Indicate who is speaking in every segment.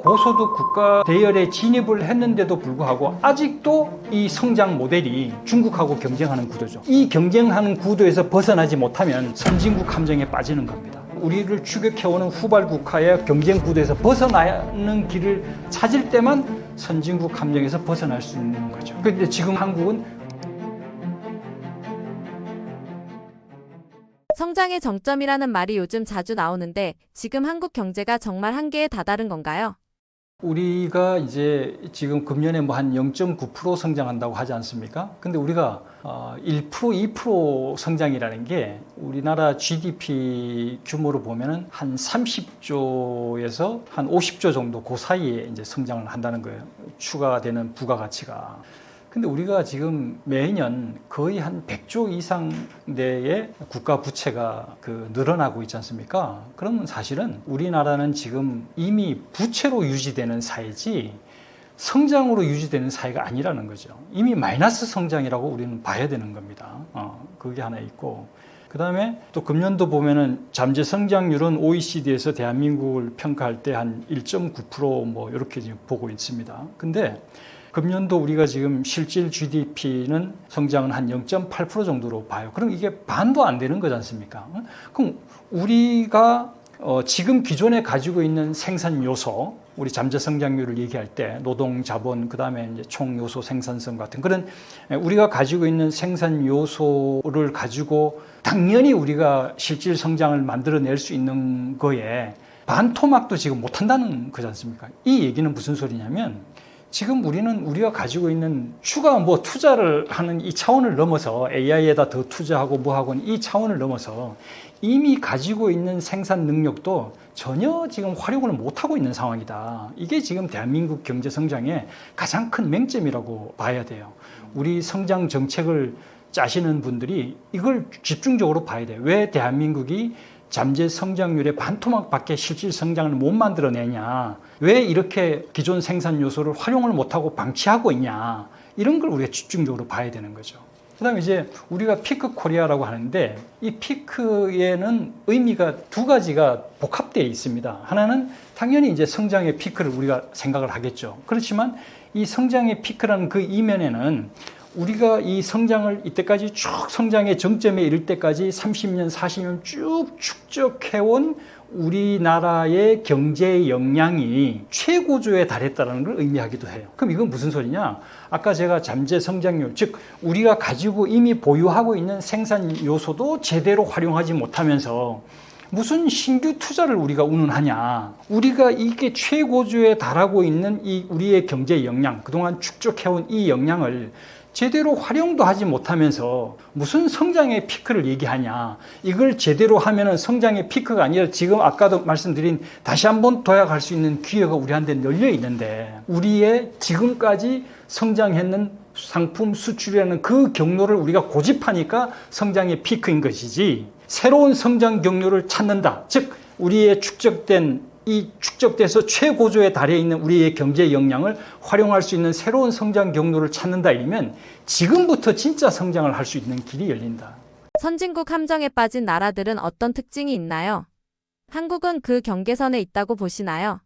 Speaker 1: 고소득 국가 대열에 진입을 했는데도 불구하고 아직도 이 성장 모델이 중국하고 경쟁하는 구도죠. 이 경쟁하는 구도에서 벗어나지 못하면 선진국 함정에 빠지는 겁니다. 우리를 추격해오는 후발 국가의 경쟁 구도에서 벗어나는 길을 찾을 때만 선진국 함정에서 벗어날 수 있는 거죠. 그런데 지금 한국은
Speaker 2: 성장의 정점이라는 말이 요즘 자주 나오는데 지금 한국 경제가 정말 한계에 다다른 건가요?
Speaker 1: 우리가 이제 지금 금년에 뭐 한 0.9% 성장한다고 하지 않습니까? 근데 우리가 1%, 2% 성장이라는 게 우리나라 GDP 규모로 보면은 한 30조에서 한 50조 정도 그 사이에 이제 성장을 한다는 거예요. 추가되는 부가가치가. 근데 우리가 지금 매년 거의 한 100조 이상 대의 국가 부채가 늘어나고 있지 않습니까? 그러면 사실은 우리나라는 지금 이미 부채로 유지되는 사회지 성장으로 유지되는 사회가 아니라는 거죠. 이미 마이너스 성장이라고 우리는 봐야 되는 겁니다. 그게 하나 있고. 그 다음에 또 금년도 보면은 잠재 성장률은 OECD에서 대한민국을 평가할 때 한 1.9% 뭐 이렇게 지금 보고 있습니다. 근데 금년도 우리가 지금 실질 GDP는 성장은 한 0.8% 정도로 봐요. 그럼 이게 반도 안 되는 거지 않습니까? 그럼 우리가 지금 기존에 가지고 있는 생산 요소, 우리 잠재 성장률을 얘기할 때 노동, 자본, 그 다음에 이제 총 요소 생산성 같은 그런 우리가 가지고 있는 생산 요소를 가지고 당연히 우리가 실질 성장을 만들어낼 수 있는 거에 반토막도 지금 못 한다는 거지 않습니까? 이 얘기는 무슨 소리냐면 지금 우리가 가지고 있는 추가 뭐 투자를 하는 이 차원을 넘어서 AI에다 더 투자하고 뭐하고 이 차원을 넘어서 이미 가지고 있는 생산 능력도 전혀 지금 활용을 못하고 있는 상황이다. 이게 지금 대한민국 경제 성장의 가장 큰 맹점이라고 봐야 돼요. 우리 성장 정책을 짜시는 분들이 이걸 집중적으로 봐야 돼요. 왜 대한민국이 잠재 성장률의 반토막밖에 실질 성장을 못 만들어내냐, 왜 이렇게 기존 생산 요소를 활용을 못하고 방치하고 있냐, 이런 걸 우리가 집중적으로 봐야 되는 거죠. 그 다음에 이제 우리가 피크 코리아라고 하는데 이 피크에는 의미가 두 가지가 복합되어 있습니다. 하나는 당연히 이제 성장의 피크를 우리가 생각을 하겠죠. 그렇지만 이 성장의 피크라는 그 이면에는 우리가 이 성장을 이때까지 쭉 성장의 정점에 이를 때까지 30년, 40년 쭉 축적해온 우리나라의 경제 역량이 최고조에 달했다는 걸 의미하기도 해요. 그럼 이건 무슨 소리냐? 아까 제가 잠재 성장률, 즉 우리가 가지고 이미 보유하고 있는 생산 요소도 제대로 활용하지 못하면서 무슨 신규 투자를 우리가 운운하냐. 우리가 이게 최고조에 달하고 있는 이 우리의 경제 역량, 그동안 축적해온 이 역량을 제대로 활용도 하지 못하면서 무슨 성장의 피크를 얘기하냐. 이걸 제대로 하면은 성장의 피크가 아니라 지금 아까도 말씀드린 다시 한번 도약할 수 있는 기회가 우리한테 열려 있는데 우리의 지금까지 성장했는 상품 수출이라는 그 경로를 우리가 고집하니까 성장의 피크인 것이지 새로운 성장 경로를 찾는다. 즉 우리의 축적돼서 최고조에 달해 있는 우리의 경제 역량을 활용할 수 있는 새로운 성장 경로를 찾는다 이러면 지금부터 진짜 성장을 할 수 있는 길이 열린다.
Speaker 2: 선진국 함정에 빠진 나라들은 어떤 특징이 있나요? 한국은 그 경계선에 있다고 보시나요?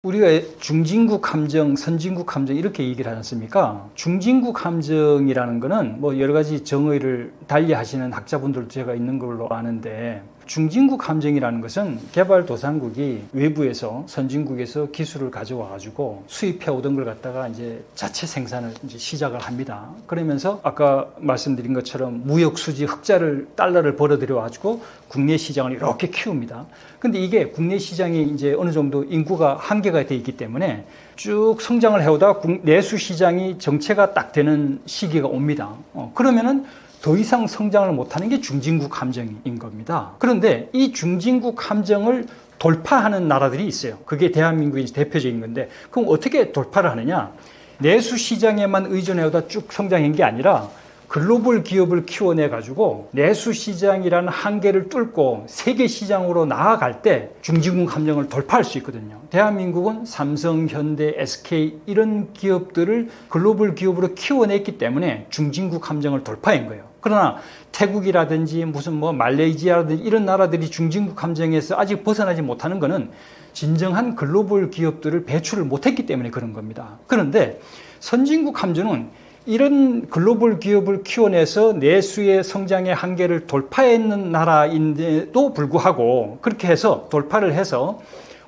Speaker 1: 우리가 중진국 함정, 선진국 함정 이렇게 얘기를 하지 않습니까? 중진국 함정이라는 거는 뭐 여러 가지 정의를 달리 하시는 학자분들도 제가 있는 걸로 아는데 중진국 함정이라는 것은 개발도상국이 외부에서 선진국에서 기술을 가져와 가지고 수입해 오던 걸 갖다가 이제 자체 생산을 이제 시작을 합니다. 그러면서 아까 말씀드린 것처럼 무역 수지 흑자를 달러를 벌어들여 가지고 국내 시장을 이렇게 키웁니다. 근데 이게 국내 시장이 이제 어느 정도 인구가 한계가 돼 있기 때문에 쭉 성장을 해오다가 내수 시장이 정체가 딱 되는 시기가 옵니다. 그러면은 더 이상 성장을 못하는 게 중진국 함정인 겁니다. 그런데 이 중진국 함정을 돌파하는 나라들이 있어요. 그게 대한민국이 대표적인 건데 그럼 어떻게 돌파를 하느냐? 내수 시장에만 의존해오다 쭉 성장한 게 아니라 글로벌 기업을 키워내 가지고 내수 시장이라는 한계를 뚫고 세계 시장으로 나아갈 때 중진국 함정을 돌파할 수 있거든요. 대한민국은 삼성, 현대, SK 이런 기업들을 글로벌 기업으로 키워냈기 때문에 중진국 함정을 돌파한 거예요. 그러나 태국이라든지 무슨 뭐 말레이시아라든지 이런 나라들이 중진국 함정에서 아직 벗어나지 못하는 것은 진정한 글로벌 기업들을 배출을 못했기 때문에 그런 겁니다. 그런데 선진국 함정은 이런 글로벌 기업을 키워내서 내수의 성장의 한계를 돌파했는 나라인데도 불구하고 그렇게 해서 돌파를 해서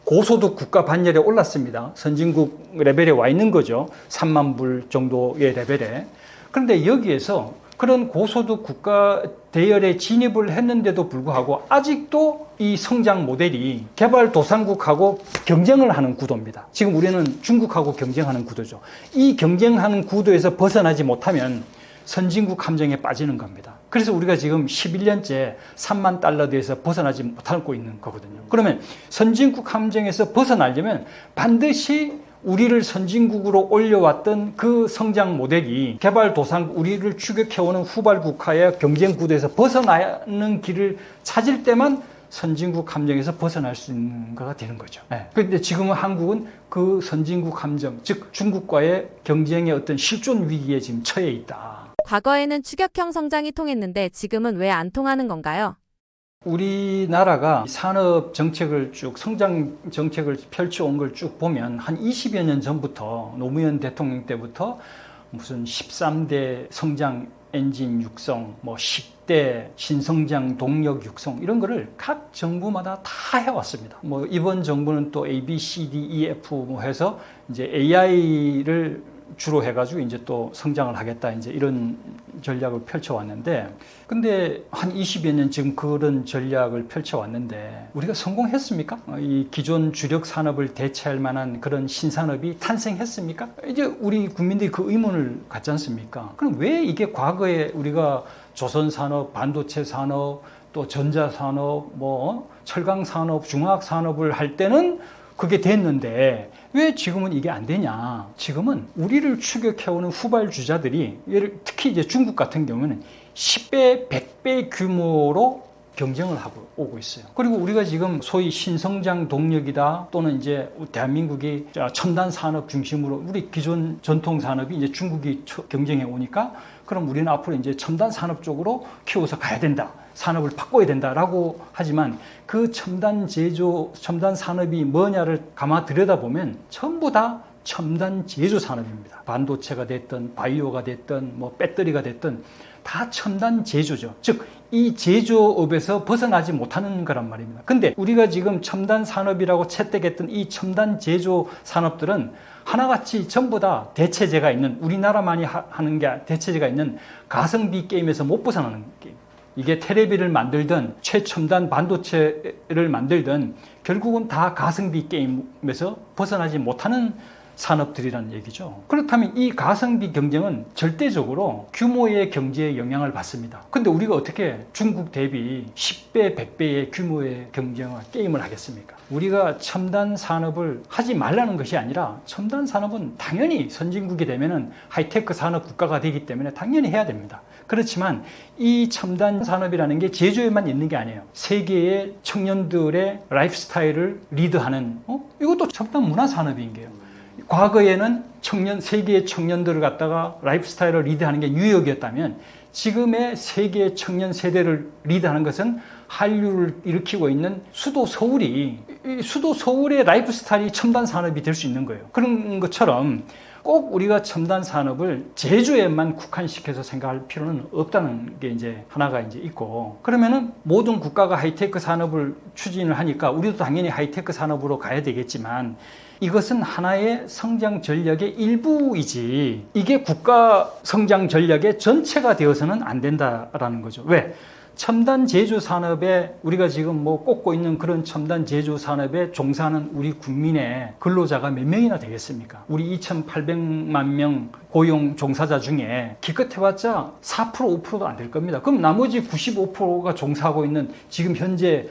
Speaker 1: 고소득 국가 반열에 올랐습니다. 선진국 레벨에 와 있는 거죠. 3만 불 정도의 레벨에. 그런데 여기에서 그런 고소득 국가 대열에 진입을 했는데도 불구하고 아직도 이 성장 모델이 개발도상국하고 경쟁을 하는 구도입니다. 지금 우리는 중국하고 경쟁하는 구도죠. 이 경쟁하는 구도에서 벗어나지 못하면 선진국 함정에 빠지는 겁니다. 그래서 우리가 지금 11년째 3만 달러대에서 벗어나지 못하고 있는 거거든요. 그러면 선진국 함정에서 벗어나려면 반드시 우리를 선진국으로 올려왔던 그 성장 모델이 개발도상 우리를 추격해오는 후발국가의 경쟁 구도에서 벗어나는 길을 찾을 때만 선진국 함정에서 벗어날 수 있는 거가 되는 거죠. 그런데 지금은 한국은 그 선진국 함정, 즉 중국과의 경쟁의 어떤 실존 위기에 지금 처해 있다.
Speaker 2: 과거에는 추격형 성장이 통했는데 지금은 왜 안 통하는 건가요?
Speaker 1: 우리나라가 산업 정책을 쭉 성장 정책을 펼쳐온 걸 쭉 보면 한 20여 년 전부터 노무현 대통령 때부터 무슨 13대 성장 엔진 육성, 뭐 10대 신성장 동력 육성 이런 거를 각 정부마다 다 해왔습니다. 뭐 이번 정부는 또 A, B, C, D, E, F 뭐 해서 이제 AI를 주로 해가지고 이제 또 성장을 하겠다 이제 이런 전략을 펼쳐왔는데, 근데 한 20여 년 지금 그런 전략을 펼쳐왔는데 우리가 성공했습니까? 이 기존 주력 산업을 대체할 만한 그런 신산업이 탄생했습니까? 이제 우리 국민들이 그 의문을 갖지 않습니까? 그럼 왜 이게 과거에 우리가 조선산업, 반도체 산업, 또 전자산업, 뭐 철강산업, 중화학산업을 할 때는 그게 됐는데 왜 지금은 이게 안 되냐? 지금은 우리를 추격해오는 후발주자들이 특히 이제 중국 같은 경우는 10배, 100배 규모로 경쟁을 하고 오고 있어요. 그리고 우리가 지금 소위 신성장 동력이다 또는 이제 대한민국이 첨단 산업 중심으로 우리 기존 전통 산업이 이제 중국이 경쟁해 오니까 그럼 우리는 앞으로 이제 첨단 산업 쪽으로 키워서 가야 된다. 산업을 바꿔야 된다라고 하지만 그 첨단 제조, 첨단 산업이 뭐냐를 가만 들여다보면 전부 다 첨단 제조 산업입니다. 반도체가 됐든 바이오가 됐든 뭐 배터리가 됐든 다 첨단 제조죠. 즉 이 제조업에서 벗어나지 못하는 거란 말입니다. 근데 우리가 지금 첨단 산업이라고 채택했던 이 첨단 제조 산업들은 하나같이 전부 다 대체제가 있는, 우리나라만이 하는 게 대체제가 있는 가성비 게임에서 못 벗어나는 게임. 이게 테레비를 만들든 최첨단 반도체를 만들든 결국은 다 가성비 게임에서 벗어나지 못하는 산업들이라는 얘기죠. 그렇다면 이 가성비 경쟁은 절대적으로 규모의 경제에 영향을 받습니다. 근데 우리가 어떻게 중국 대비 10배, 100배의 규모의 경쟁과 게임을 하겠습니까? 우리가 첨단 산업을 하지 말라는 것이 아니라 첨단 산업은 당연히 선진국이 되면은 하이테크 산업 국가가 되기 때문에 당연히 해야 됩니다. 그렇지만 이 첨단 산업이라는 게 제조에만 있는 게 아니에요. 세계의 청년들의 라이프 스타일을 리드하는 이것도 첨단 문화 산업인 게요. 과거에는 세계의 청년들을 갖다가 라이프 스타일을 리드하는 게 뉴욕이었다면 지금의 세계의 청년 세대를 리드하는 것은 한류를 일으키고 있는 수도 서울이, 수도 서울의 라이프 스타일이 첨단 산업이 될 수 있는 거예요. 그런 것처럼 꼭 우리가 첨단 산업을 제조에만 국한시켜서 생각할 필요는 없다는 게 이제 하나가 이제 있고, 그러면은 모든 국가가 하이테크 산업을 추진을 하니까 우리도 당연히 하이테크 산업으로 가야 되겠지만 이것은 하나의 성장 전략의 일부이지 이게 국가 성장 전략의 전체가 되어서는 안 된다라는 거죠. 왜? 첨단 제조 산업에 우리가 지금 뭐 꼽고 있는 그런 첨단 제조 산업에 종사하는 우리 국민의 근로자가 몇 명이나 되겠습니까? 우리 2,800만 명 고용 종사자 중에 기껏 해봤자 4% 5%도 안 될 겁니다. 그럼 나머지 95%가 종사하고 있는 지금 현재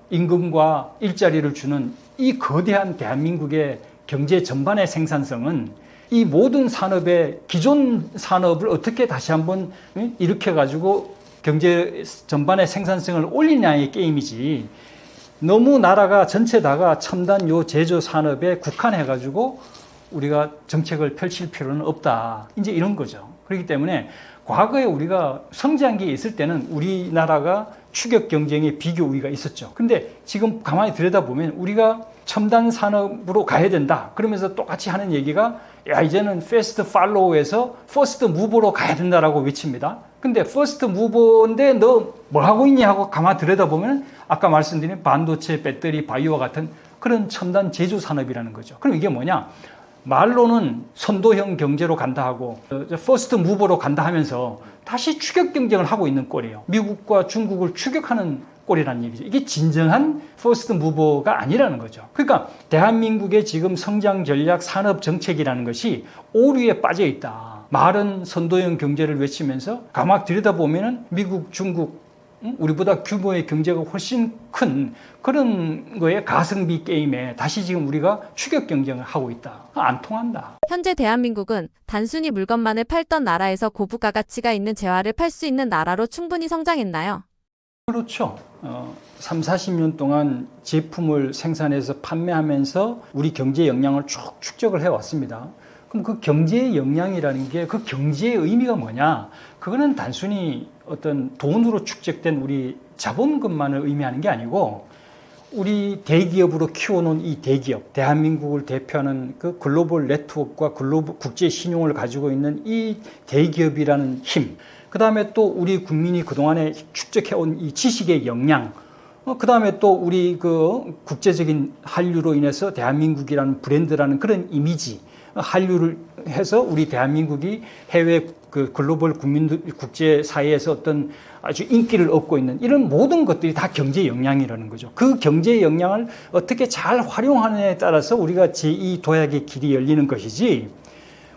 Speaker 1: 임금과 일자리를 주는 이 거대한 대한민국의 경제 전반의 생산성은 이 모든 산업의 기존 산업을 어떻게 다시 한번 일으켜가지고 경제 전반의 생산성을 올리냐의 게임이지, 너무 나라가 전체 다가 첨단 요 제조 산업에 국한해가지고 우리가 정책을 펼칠 필요는 없다. 이제 이런 거죠. 그렇기 때문에 과거에 우리가 성장기에 있을 때는 우리나라가 추격 경쟁의 비교 우위가 있었죠. 근데 지금 가만히 들여다보면 우리가 첨단 산업으로 가야 된다. 그러면서 똑같이 하는 얘기가 야, 이제는 패스트 팔로우에서 퍼스트 무버로 가야 된다라고 외칩니다. 근데 퍼스트 무버인데 너 뭐 하고 있냐 하고 가만히 들여다보면 아까 말씀드린 반도체, 배터리, 바이오와 같은 그런 첨단 제조 산업이라는 거죠. 그럼 이게 뭐냐? 말로는 선도형 경제로 간다 하고 퍼스트 무버로 간다 하면서 다시 추격 경쟁을 하고 있는 꼴이에요. 미국과 중국을 추격하는 꼴이라는 얘기죠. 이게 진정한 퍼스트 무버가 아니라는 거죠. 그러니까 대한민국의 지금 성장 전략 산업 정책이라는 것이 오류에 빠져 있다. 말은 선도형 경제를 외치면서 가만 들여다보면은 미국, 중국, 우리보다 규모의 경제가 훨씬 큰 그런 거에 가성비 게임에 다시 지금 우리가 추격 경쟁을 하고 있다. 안 통한다.
Speaker 2: 현재 대한민국은 단순히 물건만을 팔던 나라에서 고부가 가치가 있는 재화를 팔 수 있는 나라로 충분히 성장했나요?
Speaker 1: 그렇죠. 3, 40년 동안 제품을 생산해서 판매하면서 우리 경제 역량을 쭉 축적을 해왔습니다. 그럼 그 경제의 역량이라는 게 그 경제의 의미가 뭐냐? 그거는 단순히 어떤 돈으로 축적된 우리 자본금만을 의미하는 게 아니고 우리 대기업으로 키워놓은 이 대기업, 대한민국을 대표하는 그 글로벌 네트워크와 글로벌 국제 신용을 가지고 있는 이 대기업이라는 힘, 그 다음에 또 우리 국민이 그동안에 축적해온 이 지식의 역량, 그 다음에 또 우리 그 국제적인 한류로 인해서 대한민국이라는 브랜드라는 그런 이미지, 한류를 해서 우리 대한민국이 해외 그 글로벌 국민들 국제 사회에서 어떤 아주 인기를 얻고 있는 이런 모든 것들이 다 경제 역량이라는 거죠. 그 경제 역량을 어떻게 잘 활용하느냐에 따라서 우리가 제2 도약의 길이 열리는 것이지,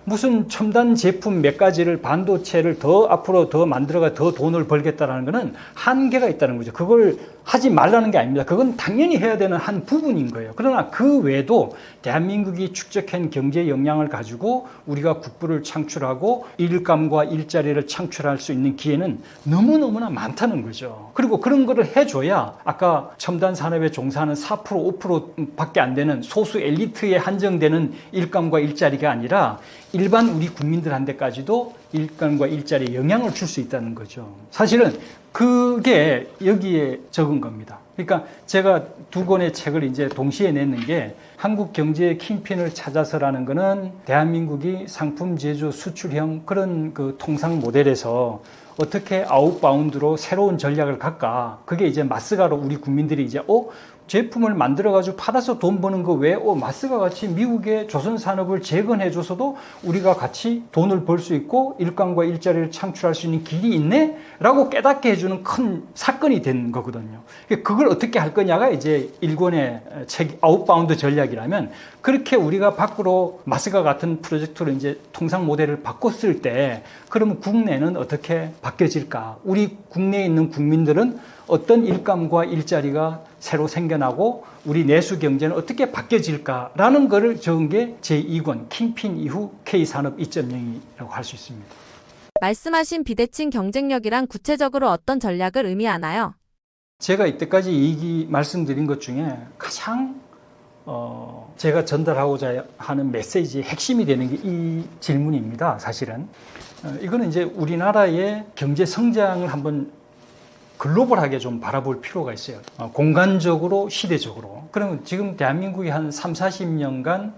Speaker 1: 무슨 첨단 제품 몇 가지를 반도체를 더 앞으로 더 만들어가 더 돈을 벌겠다라는 것은 한계가 있다는 거죠. 그걸 하지 말라는 게 아닙니다. 그건 당연히 해야 되는 한 부분인 거예요. 그러나 그 외에도 대한민국이 축적한 경제 역량을 가지고 우리가 국부를 창출하고 일감과 일자리를 창출할 수 있는 기회는 너무너무나 많다는 거죠. 그리고 그런 거를 해줘야 아까 첨단 산업에 종사하는 4%, 5%밖에 안 되는 소수 엘리트에 한정되는 일감과 일자리가 아니라 일반 우리 국민들한테까지도 일감과 일자리에 영향을 줄 수 있다는 거죠. 사실은 그게 여기에 적은 겁니다. 그러니까 제가 두 권의 책을 이제 동시에 냈는 게 한국 경제의 킹핀을 찾아서라는 거는 대한민국이 상품 제조 수출형 그런 그 통상 모델에서 어떻게 아웃바운드로 새로운 전략을 갈까? 그게 이제 마스가로 우리 국민들이 이제 제품을 만들어가지고 팔아서 돈 버는 거 왜? 마스가 같이 미국의 조선 산업을 재건해줘서도 우리가 같이 돈을 벌 수 있고 일감과 일자리를 창출할 수 있는 길이 있네? 라고 깨닫게 해주는 큰 사건이 된 거거든요. 그걸 어떻게 할 거냐가 이제 일권의 책 아웃바운드 전략이라면, 그렇게 우리가 밖으로 마스가 같은 프로젝트로 이제 통상 모델을 바꿨을 때 그러면 국내는 어떻게 바뀌어질까? 우리 국내에 있는 국민들은 어떤 일감과 일자리가 새로 생겨나고 우리 내수 경제는 어떻게 바뀌어질까라는 것을 적은 게 제2권 킹핀 이후 K산업 2.0이라고 할 수 있습니다.
Speaker 2: 말씀하신 비대칭 경쟁력이란 구체적으로 어떤 전략을 의미하나요?
Speaker 1: 제가 이때까지 말씀드린 것 중에 가장 제가 전달하고자 하는 메시지의 핵심이 되는 게 이 질문입니다. 사실은 이거는 이제 우리나라의 경제 성장을 한번 글로벌하게 좀 바라볼 필요가 있어요. 공간적으로, 시대적으로. 그러면 지금 대한민국이 한 3, 40년간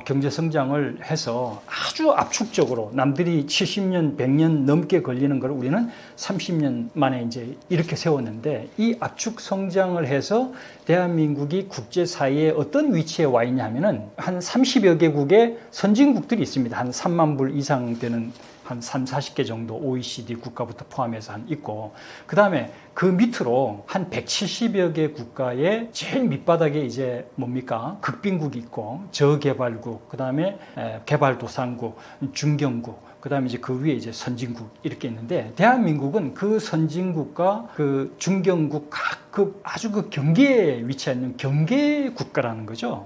Speaker 1: 경제 성장을 해서 아주 압축적으로 남들이 70년, 100년 넘게 걸리는 걸 우리는 30년 만에 이제 이렇게 세웠는데, 이 압축 성장을 해서 대한민국이 국제사회에 어떤 위치에 와 있냐 하면은 한 30여 개국의 선진국들이 있습니다. 한 3만 불 이상 되는 한 30, 40개 정도 OECD 국가부터 포함해서 있고, 그 다음에 그 밑으로 한 170여 개 국가의 제일 밑바닥에 이제 뭡니까? 극빈국이 있고 저개발국, 그다음에 개발도상국, 중견국, 그다음에 이제 그 위에 이제 선진국 이렇게 있는데, 대한민국은 그 선진국과 그 중견국 각 아주 그 경계에 위치해 있는 경계 국가라는 거죠.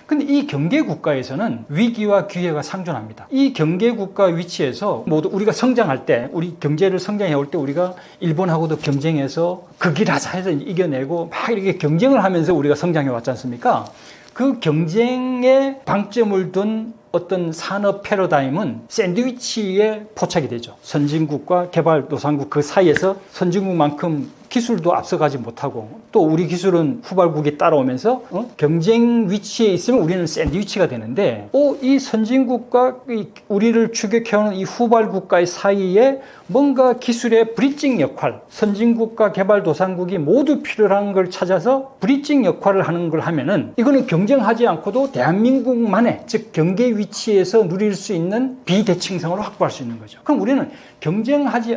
Speaker 1: 근데 이 경계 국가에서는 위기와 기회가 상존합니다. 이 경계 국가 위치에서 모두 우리가 성장할 때, 우리 경제를 성장해 올 때 우리가 일본하고도 경쟁해서 극일하자 해서 이겨내고 막 이렇게 경쟁을 하면서 우리가 성장해 왔지 않습니까? 그 경쟁에 방점을 둔 어떤 산업 패러다임은 샌드위치에 포착이 되죠. 선진국과 개발도상국 그 사이에서 선진국만큼 기술도 앞서가지 못하고, 또 우리 기술은 후발국이 따라오면서 경쟁 위치에 있으면 우리는 샌드위치가 되는데, 이 선진국과 우리를 추격해오는 이 후발국가의 사이에 뭔가 기술의 브리징 역할, 선진국과 개발도상국이 모두 필요한 걸 찾아서 브리징 역할을 하는 걸 하면은, 이거는 경쟁하지 않고도 대한민국만의, 즉 경계 위치에서 누릴 수 있는 비대칭성을 확보할 수 있는 거죠. 그럼 우리는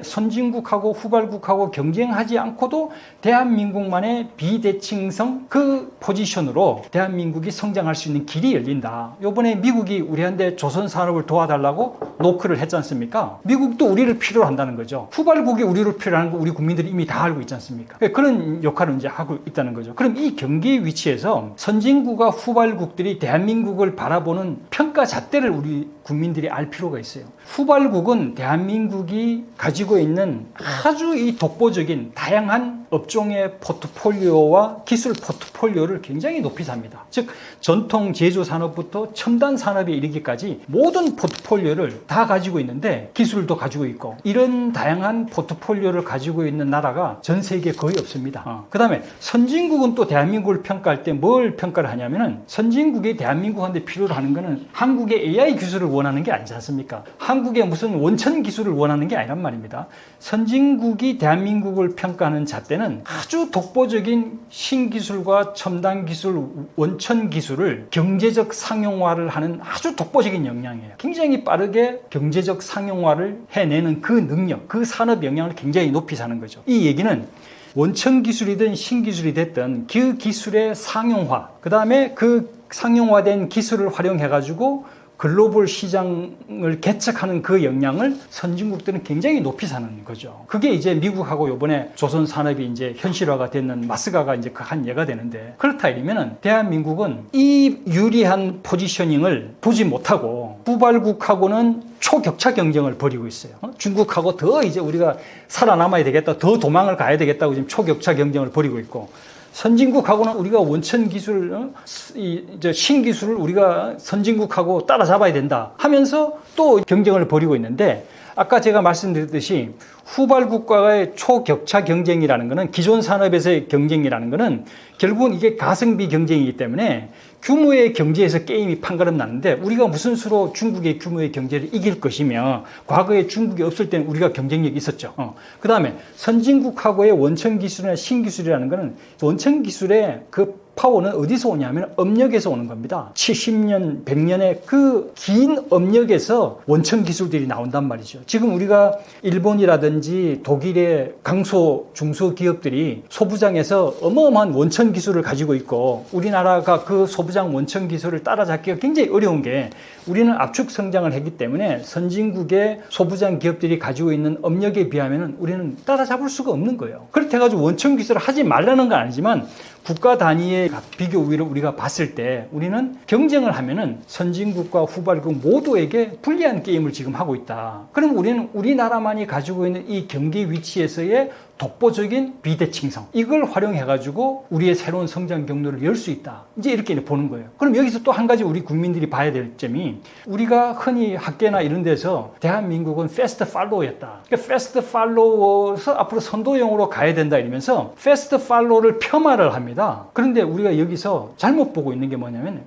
Speaker 1: 선진국하고 후발국하고 경쟁하지 않고도 대한민국만의 비대칭성, 그 포지션으로 대한민국이 성장할 수 있는 길이 열린다. 요번에 미국이 우리한테 조선 산업을 도와달라고 노크를 했지 않습니까? 미국도 우리를 필요로 한다는 거죠. 후발국이 우리를 필요로 하는 거 우리 국민들이 이미 다 알고 있지 않습니까? 그런 역할을 이제 하고 있다는 거죠. 그럼 이 경계 위치에서 선진국과 후발국들이 대한민국을 바라보는 평가 잣대를 우리 국민들이 알 필요가 있어요. 후발국은 대한민국이 가지고 있는 아주 이 독보적인 다양한 업종의 포트폴리오와 기술 포트폴리오를 굉장히 높이 삽니다. 즉 전통 제조 산업부터 첨단 산업에 이르기까지 모든 포트폴리오를 다 가지고 있는데, 기술도 가지고 있고, 이런 다양한 포트폴리오를 가지고 있는 나라가 전 세계에 거의 없습니다. 그 다음에 선진국은 또 대한민국을 평가할 때 뭘 평가를 하냐면은, 선진국이 대한민국한테 필요로 하는 거는 한국의 AI 기술을 원하는 게 아니지 않습니까? 한국의 무슨 원천 기술을 원하는 게 아니란 말입니다. 선진국이 대한민국을 평가하는 잣대는 아주 독보적인 신기술과 첨단 기술, 원천 기술을 경제적 상용화를 하는 아주 독보적인 역량이에요. 굉장히 빠르게 경제적 상용화를 해내는 그 능력, 그 산업 역량을 굉장히 높이 사는 거죠. 이 얘기는 원천 기술이든 신기술이 됐든 그 기술의 상용화, 그 다음에 그 상용화된 기술을 활용해가지고 글로벌 시장을 개척하는 그 역량을 선진국들은 굉장히 높이 사는 거죠. 그게 이제 미국하고 요번에 조선 산업이 이제 현실화가 되는 마스가가 이제 그 한 예가 되는데, 그렇다 이러면은 대한민국은 이 유리한 포지셔닝을 보지 못하고 후발국하고는 초격차 경쟁을 벌이고 있어요. 중국하고 더 이제 우리가 살아남아야 되겠다, 더 도망을 가야 되겠다고 지금 초격차 경쟁을 벌이고 있고, 선진국하고는 우리가 원천 기술, 신기술을 우리가 선진국하고 따라잡아야 된다 하면서 또 경쟁을 벌이고 있는데, 아까 제가 말씀드렸듯이 후발국과의 초격차 경쟁이라는 것은, 기존 산업에서의 경쟁이라는 것은 결국은 이게 가성비 경쟁이기 때문에 규모의 경제에서 게임이 판가름 나는데, 우리가 무슨 수로 중국의 규모의 경제를 이길 것이며, 과거에 중국이 없을 때는 우리가 경쟁력이 있었죠. 그 다음에 선진국하고의 원천 기술이나 신기술이라는 것은, 원천 기술의 그 파워는 어디서 오냐면 업력에서 오는 겁니다. 70년, 100년의 그 긴 업력에서 원천 기술들이 나온단 말이죠. 지금 우리가 일본이라든지 독일의 강소, 중소기업들이 소부장에서 어마어마한 원천 기술을 가지고 있고, 우리나라가 그 소부장 원천 기술을 따라잡기가 굉장히 어려운 게, 우리는 압축 성장을 했기 때문에 선진국의 소부장 기업들이 가지고 있는 업력에 비하면 우리는 따라잡을 수가 없는 거예요. 그렇게 해가지고 원천 기술을 하지 말라는 건 아니지만, 국가 단위의 비교 우위를 우리가 봤을 때 우리는 경쟁을 하면은 선진국과 후발국 모두에게 불리한 게임을 지금 하고 있다. 그럼 우리는 우리나라만이 가지고 있는 이 경계 위치에서의 독보적인 비대칭성, 이걸 활용해가지고 우리의 새로운 성장 경로를 열 수 있다. 이제 이렇게 보는 거예요. 그럼 여기서 또 한 가지 우리 국민들이 봐야 될 점이, 우리가 흔히 학계나 이런 데서 대한민국은 패스트 팔로우였다. 그러니까 패스트 팔로워서 앞으로 선도형으로 가야 된다 이러면서 패스트 팔로우를 폄하를 합니다. 그런데 우리가 여기서 잘못 보고 있는 게 뭐냐면,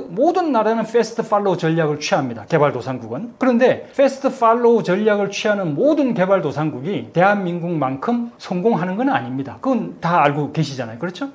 Speaker 1: 모든 나라는 패스트 팔로우 전략을 취합니다. 개발도상국은. 그런데 패스트 팔로우 전략을 취하는 모든 개발도상국이 대한민국만큼 만큼 성공하는 건 아닙니다. 그건 다 알고 계시잖아요. 그렇죠?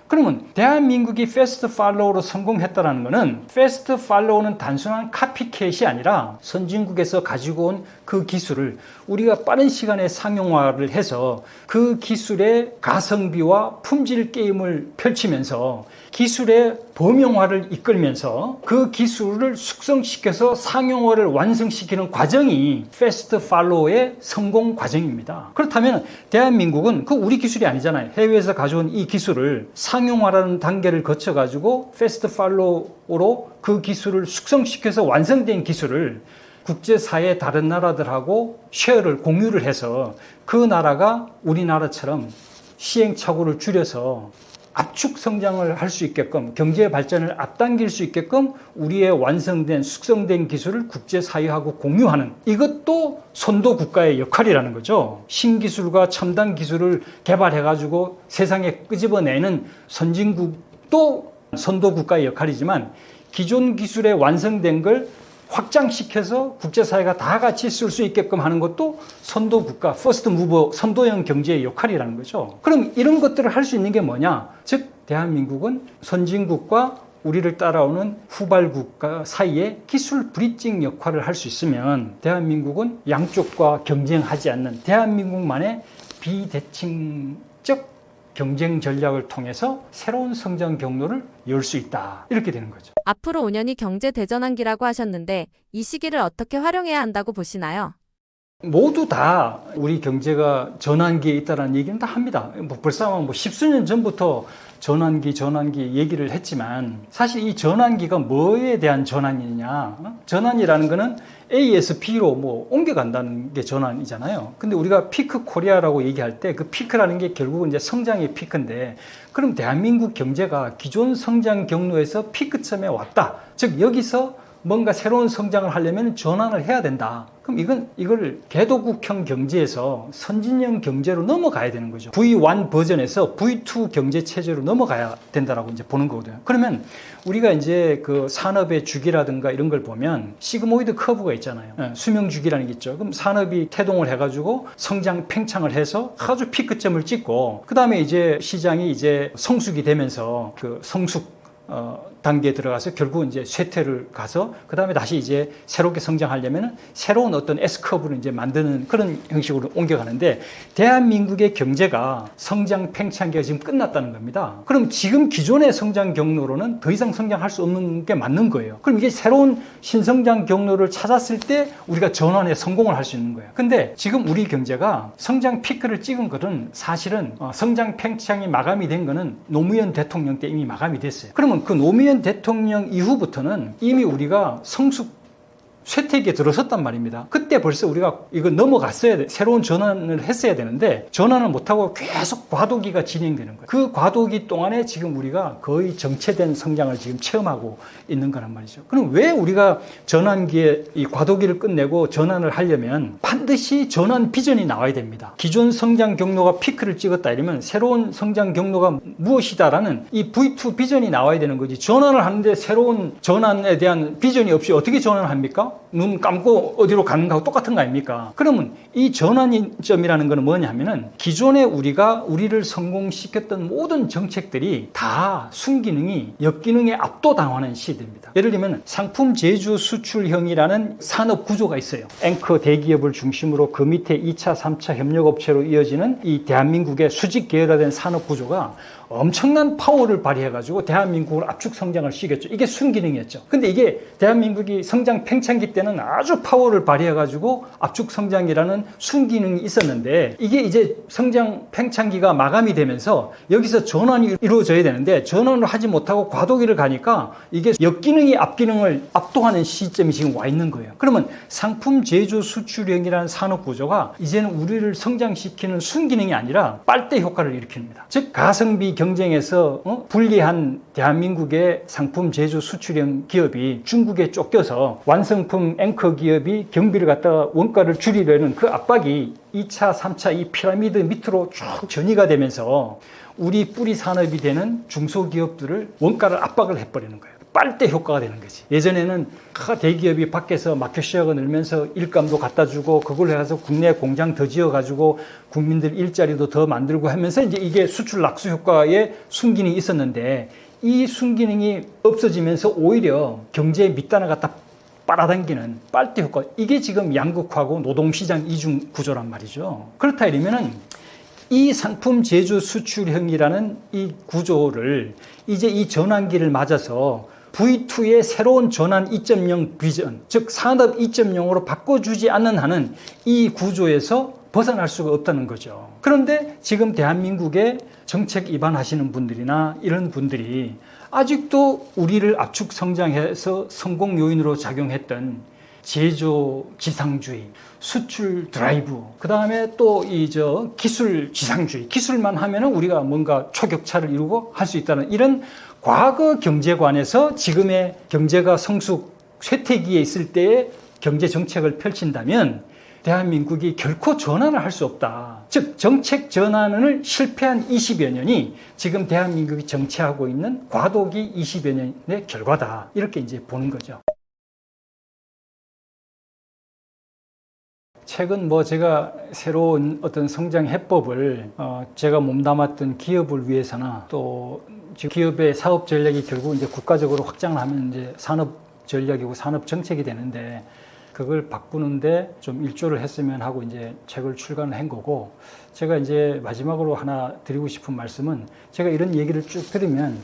Speaker 1: 그러면 대한민국이 패스트 팔로우로 성공했다는 것은 패스트 팔로우는 단순한 카피캣이 아니라 선진국에서 가지고 온 그 기술을 우리가 빠른 시간에 상용화를 해서 그 기술의 가성비와 품질 게임을 펼치면서 기술의 범용화를 이끌면서 그 기술을 숙성시켜서 상용화를 완성시키는 과정이 패스트 팔로우의 성공 과정입니다. 그렇다면 대한민국은 그 우리 기술이 아니잖아요. 해외에서 가져온 이 기술을 상용화라는 단계를 거쳐가지고 패스트 팔로우로 그 기술을 숙성시켜서 완성된 기술을 국제사회 다른 나라들하고 쉐어를 공유를 해서 그 나라가 우리나라처럼 시행착오를 줄여서 압축 성장을 할 수 있게끔 경제 발전을 앞당길 수 있게끔 우리의 완성된 숙성된 기술을 국제사회하고 공유하는 이것도 선도 국가의 역할이라는 거죠. 신기술과 첨단 기술을 개발해가지고 세상에 끄집어내는 선진국도 선도 국가의 역할이지만 기존 기술에 완성된 걸 확장시켜서 국제사회가 다 같이 쓸 수 있게끔 하는 것도 선도 국가, 퍼스트 무버, 선도형 경제의 역할이라는 거죠. 그럼 이런 것들을 할 수 있는 게 뭐냐? 즉, 대한민국은 선진국과 우리를 따라오는 후발국가 사이에 기술 브리징 역할을 할 수 있으면 대한민국은 양쪽과 경쟁하지 않는 대한민국만의 비대칭적 경쟁 전략을 통해서 새로운 성장 경로를 열 수 있다. 이렇게 되는 거죠.
Speaker 2: 앞으로 5년이 경제 대전환기라고 하셨는데 이 시기를 어떻게 활용해야 한다고 보시나요?
Speaker 1: 모두 다 우리 경제가 전환기에 있다는 얘기는 다 합니다. 벌써 10수년 전부터 전환기 얘기를 했지만 사실 이 전환기가 뭐에 대한 전환이냐? 전환이라는 거는 A에서 B로 옮겨간다는 게 전환이잖아요. 근데 우리가 피크 코리아라고 얘기할 때 그 피크라는 게 결국은 이제 성장의 피크인데 그럼 대한민국 경제가 기존 성장 경로에서 피크점에 왔다. 즉 여기서 뭔가 새로운 성장을 하려면 전환을 해야 된다. 그럼 이걸 개도국형 경제에서 선진형 경제로 넘어가야 되는 거죠. V1 버전에서 V2 경제 체제로 넘어가야 된다라고 이제 보는 거거든요. 그러면 우리가 이제 그 산업의 주기라든가 이런 걸 보면 시그모이드 커브가 있잖아요. 수명 주기라는 게 있죠. 그럼 산업이 태동을 해가지고 성장 팽창을 해서 아주 피크점을 찍고 그 다음에 이제 시장이 이제 성숙이 되면서 그 성숙 단계에 들어가서 결국은 이제 쇠퇴를 가서 그 다음에 다시 이제 새롭게 성장하려면 새로운 어떤 S커브를 이제 만드는 그런 형식으로 옮겨가는데 대한민국의 경제가 성장 팽창기가 지금 끝났다는 겁니다. 그럼 지금 기존의 성장 경로로는 더 이상 성장할 수 없는 게 맞는 거예요. 그럼 이게 새로운 신성장 경로를 찾았을 때 우리가 전환에 성공을 할 수 있는 거예요. 근데 지금 우리 경제가 성장 피크를 찍은 것은 사실은 성장 팽창이 마감이 된 거는 노무현 대통령 때 이미 마감이 됐어요. 그러면 그 노무현 대통령 이후부터는 이미 우리가 성숙 쇠퇴기에 들어섰단 말입니다. 그때 벌써 우리가 이거 넘어갔어야 돼. 새로운 전환을 했어야 되는데 전환을 못하고 계속 과도기가 진행되는 거예요. 그 과도기 동안에 지금 우리가 거의 정체된 성장을 지금 체험하고 있는 거란 말이죠. 그럼 왜 우리가 전환기에 이 과도기를 끝내고 전환을 하려면 반드시 전환 비전이 나와야 됩니다. 기존 성장 경로가 피크를 찍었다 이러면 새로운 성장 경로가 무엇이다라는 이 V2 비전이 나와야 되는 거지. 전환을 하는데 새로운 전환에 대한 비전이 없이 어떻게 전환을 합니까? 눈 감고 어디로 가는 거하고 똑같은 거 아닙니까? 그러면 이 전환점이라는 거는 뭐냐 하면은 기존에 우리가 우리를 성공시켰던 모든 정책들이 다 순기능이 역기능에 압도당하는 시대입니다. 예를 들면 상품 제조 수출형이라는 산업 구조가 있어요. 앵커 대기업을 중심으로 그 밑에 2차, 3차 협력업체로 이어지는 이 대한민국의 수직 계열화된 산업 구조가 엄청난 파워를 발휘해가지고 대한민국을 압축 성장을 시켰죠. 이게 순기능이었죠. 근데 이게 대한민국이 성장 팽창기 때는 아주 파워를 발휘해가지고 압축 성장이라는 순기능이 있었는데 이게 이제 성장 팽창기가 마감이 되면서 여기서 전환이 이루어져야 되는데 전환을 하지 못하고 과도기를 가니까 이게 역기능이 앞기능을 압도하는 시점이 지금 와 있는 거예요. 그러면 상품 제조 수출형이라는 산업 구조가 이제는 우리를 성장시키는 순기능이 아니라 빨대 효과를 일으킵니다. 즉 가성비 경쟁에서 불리한 대한민국의 상품 제조 수출형 기업이 중국에 쫓겨서 완성품 앵커 기업이 경비를 갖다가 원가를 줄이려는 그 압박이 2차, 3차 이 피라미드 밑으로 쭉 전이가 되면서 우리 뿌리 산업이 되는 중소기업들을 원가를 압박을 해버리는 거예요. 빨대 효과가 되는 거지. 예전에는 대기업이 밖에서 마켓 쉐어가 늘면서 일감도 갖다 주고 그걸 해서 국내 공장 더 지어가지고 국민들 일자리도 더 만들고 하면서 이제 이게 수출 낙수 효과의 순기능이 있었는데 이 순기능이 없어지면서 오히려 경제의 밑단을 갖다 빨아당기는 빨대 효과. 이게 지금 양극화하고 노동시장 이중 구조란 말이죠. 그렇다 이러면은 이 상품 제조 수출형이라는 이 구조를 이제 이 전환기를 맞아서 V2의 새로운 전환 2.0 비전, 즉 산업 2.0으로 바꿔주지 않는 한은 이 구조에서 벗어날 수가 없다는 거죠. 그런데 지금 대한민국의 정책 위반하시는 분들이나 이런 분들이 아직도 우리를 압축 성장해서 성공 요인으로 작용했던 제조 지상주의, 수출 드라이브, 그 다음에 또 기술 지상주의, 기술만 하면은 우리가 뭔가 초격차를 이루고 할 수 있다는 이런 과거 경제관에서 지금의 경제가 성숙 쇠퇴기에 있을 때의 경제 정책을 펼친다면 대한민국이 결코 전환을 할 수 없다. 즉 정책 전환을 실패한 20여 년이 지금 대한민국이 정체하고 있는 과도기 20여 년의 결과다. 이렇게 이제 보는 거죠. 최근 제가 새로운 어떤 성장 해법을 제가 몸담았던 기업을 위해서나 또 지금 기업의 사업 전략이 결국 이제 국가적으로 확장을 하면 이제 산업 전략이고 산업 정책이 되는데 그걸 바꾸는데 좀 일조를 했으면 하고 이제 책을 출간을 한 거고, 제가 이제 마지막으로 하나 드리고 싶은 말씀은 제가 이런 얘기를 쭉 들으면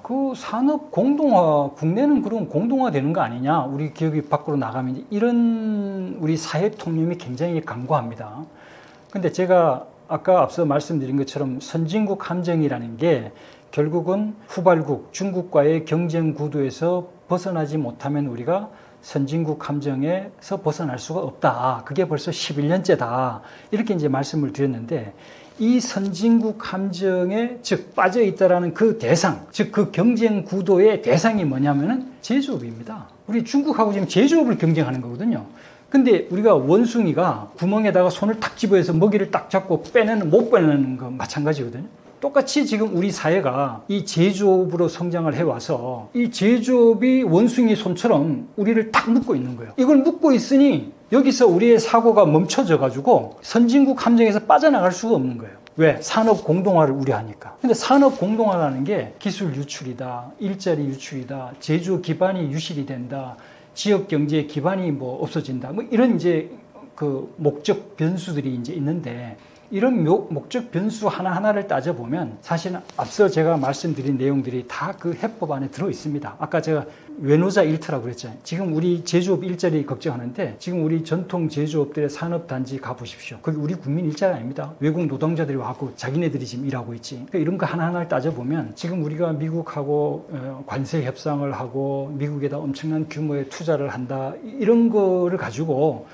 Speaker 1: 그 산업 공동화, 국내는 그럼 공동화 되는 거 아니냐? 우리 기업이 밖으로 나가면 이런 우리 사회 통념이 굉장히 강고합니다. 근데 제가 아까 앞서 말씀드린 것처럼 선진국 함정이라는 게 결국은 후발국, 중국과의 경쟁 구도에서 벗어나지 못하면 우리가 선진국 함정에서 벗어날 수가 없다. 그게 벌써 11년째다. 이렇게 이제 말씀을 드렸는데 이 선진국 함정에 즉 빠져 있다라는 그 대상, 즉 그 경쟁 구도의 대상이 뭐냐면은 제조업입니다. 우리 중국하고 지금 제조업을 경쟁하는 거거든요. 근데 우리가 원숭이가 구멍에다가 손을 탁 집어서 먹이를 딱 잡고 못 빼내는 거 마찬가지거든요. 똑같이 지금 우리 사회가 이 제조업으로 성장을 해와서 이 제조업이 원숭이 손처럼 우리를 딱 묶고 있는 거예요. 이걸 묶고 있으니 여기서 우리의 사고가 멈춰져 가지고 선진국 함정에서 빠져나갈 수가 없는 거예요. 왜? 산업 공동화를 우려하니까. 근데 산업 공동화라는 게 기술 유출이다, 일자리 유출이다, 제조 기반이 유실이 된다, 지역 경제 기반이 없어진다. 이런 이제 그 목적 변수들이 이제 있는데 이런 목적 변수 하나하나를 따져보면 사실은 앞서 제가 말씀드린 내용들이 다 그 해법 안에 들어 있습니다. 아까 제가 외노자 일터라고 그랬잖아요. 지금 우리 제조업 일자리 걱정하는데 지금 우리 전통 제조업들의 산업단지 가보십시오. 거기 우리 국민 일자리 아닙니다. 외국 노동자들이 와고 자기네들이 지금 일하고 있지. 그러니까 이런 거 하나하나를 따져보면 지금 우리가 미국하고 관세 협상을 하고 미국에다 엄청난 규모의 투자를 한다. 이런 거를 가지고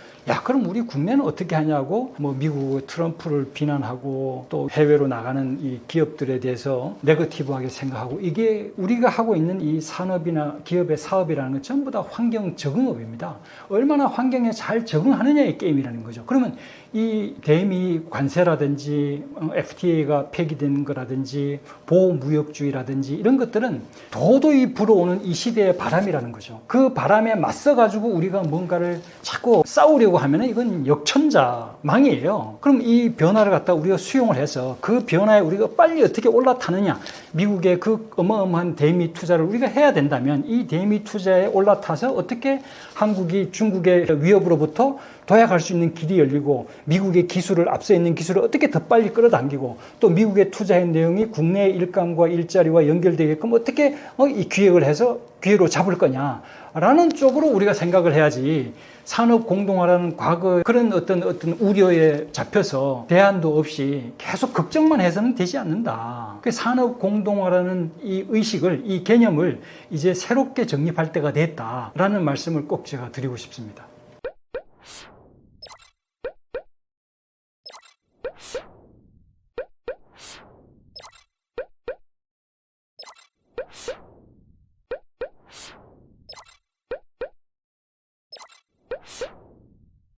Speaker 1: 그럼 우리 국내는 어떻게 하냐고 미국 트럼프를 비난하고 또 해외로 나가는 이 기업들에 대해서 네거티브하게 생각하고, 이게 우리가 하고 있는 이 산업이나 기업의 사업이라는 건 전부 다 환경 적응업입니다. 얼마나 환경에 잘 적응하느냐의 게임이라는 거죠. 그러면 이 대미 관세라든지 FTA가 폐기된 거라든지 보호무역주의라든지 이런 것들은 도도히 불어오는 이 시대의 바람이라는 거죠. 그 바람에 맞서 가지고 우리가 뭔가를 자꾸 싸우려고 하면 이건 역천자망이에요. 그럼 이 변화를 갖다 우리가 수용을 해서 그 변화에 우리가 빨리 어떻게 올라타느냐, 미국의 그 어마어마한 대미 투자를 우리가 해야 된다면 이 대미 투자에 올라타서 어떻게 한국이 중국의 위협으로부터 도약할 수 있는 길이 열리고 미국의 기술을, 앞서 있는 기술을 어떻게 더 빨리 끌어당기고 또 미국의 투자의 내용이 국내 일감과 일자리와 연결되게끔 어떻게 이 기획을 해서 기회로 잡을 거냐라는 쪽으로 우리가 생각을 해야지, 산업 공동화라는 과거 그런 어떤 우려에 잡혀서 대안도 없이 계속 걱정만 해서는 되지 않는다. 그 산업 공동화라는 이 의식을, 이 개념을 이제 새롭게 정립할 때가 됐다라는 말씀을 꼭 제가 드리고 싶습니다.